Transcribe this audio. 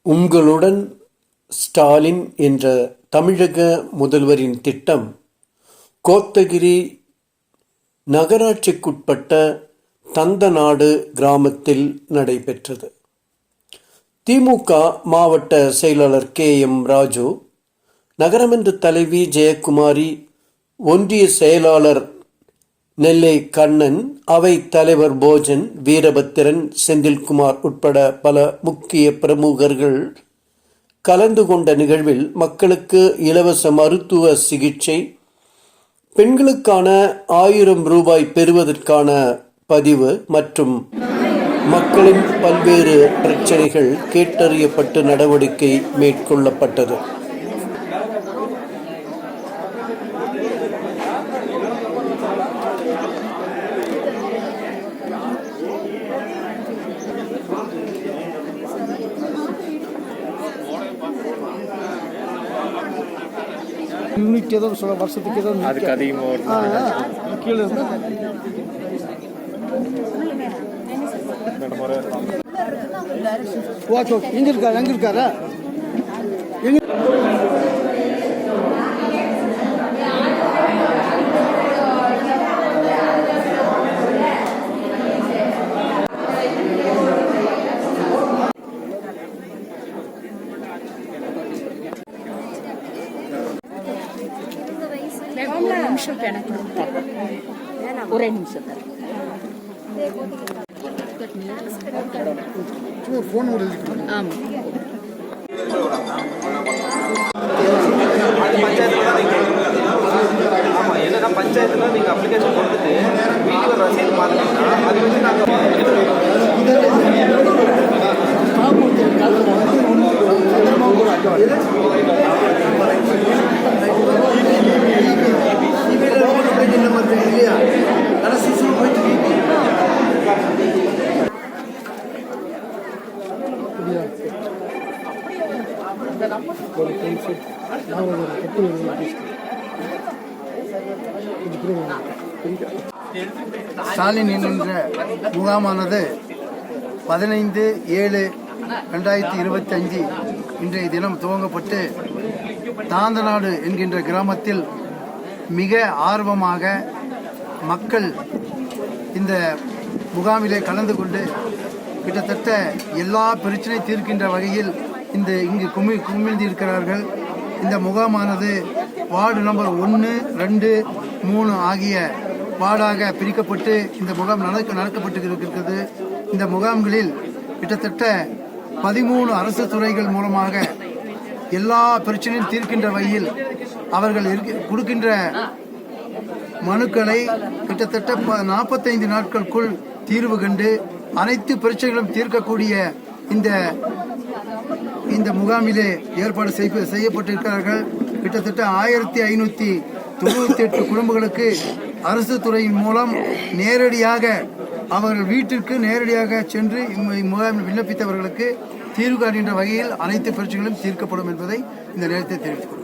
உங்களுடன் ஸ்டாலின் என்ற தமிழக முதல்வரின் திட்டம் கோத்தகிரி நகராட்சிக்குட்பட்ட தந்தநாடு கிராமத்தில் நடைபெற்றது. திமுக மாவட்ட செயலாளர் KM ராஜு, நகரமன்ற தலைவி ஜெயக்குமாரி, ஒன்றிய செயலாளர் நெல்லை கண்ணன், அவை தலைவர் போஜன், வீரபத்திரன், செந்தில்குமார் உட்பட பல முக்கிய பிரமுகர்கள் கலந்து கொண்ட நிகழ்வில் மக்களுக்கு இலவச மருத்துவ சிகிச்சை, பெண்களுக்கான 1000 ரூபாய் பெறுவதற்கான பதிவு மற்றும் மக்களின் பல்வேறு பிரச்சனைகள் கேட்டறியப்பட்டு நடவடிக்கை மேற்கொள்ளப்பட்டது. யூனிட் ஏதோ சொல்ல வருஷத்துக்கு ஏதோ அதுக்கு அதிகமாக கீழே ஓகே ஓகே எங்கே இருக்காரா ஒரே நிமிஷம் என்னன்னா பஞ்சாயத்துல நீங்க அப்ளிகேஷன் கொடுத்துட்டு வீட்டுக்கு ரசீது பார்த்தீங்கன்னா அது வந்து ஸ்டாலின் என்கின்ற முகாமானது 15/7/2025 இன்றைய தினம் துவங்கப்பட்டு தாந்தநாடு என்கின்ற கிராமத்தில் மிக ஆர்வமாக மக்கள் இந்த முகாமிலே கலந்து கொண்டு கிட்டத்தட்ட எல்லா பிரச்சனை தீர்க்கின்ற வகையில் இங்கு குமிழ்ந்து இருக்கிறார்கள். இந்த முகாமானது வார்டு நம்பர் 1, 2, 3 ஆகிய வார்டாக பிரிக்கப்பட்டு இந்த முகாம் நடக்கப்பட்டு இருக்கிறது. இந்த முகாம்களில் கிட்டத்தட்ட 13 அரசு துறைகள் மூலமாக எல்லா பிரச்சனையும் தீர்க்கின்ற வகையில் அவர்கள் கொடுக்கின்ற மனுக்களை கிட்டத்தட்ட 45 நாட்களுக்குள் தீர்வு கண்டு அனைத்து பிரச்சனைகளும் தீர்க்கக்கூடிய இந்த முகாமிலே ஏற்பாடு செய்யப்பட்டிருக்கிறார்கள். கிட்டத்தட்ட 1598 குடும்பங்களுக்கு அரசு துறையின் மூலம் நேரடியாக அவர்கள் வீட்டிற்கு நேரடியாக சென்று இம்முகாமில் விண்ணப்பித்தவர்களுக்கு தீர்வு காண்கின்ற வகையில் அனைத்து பிரச்சனைகளும் தீர்க்கப்படும் என்பதை இந்த நேரத்தில் தெரிவித்துக் கொள்கிறேன்.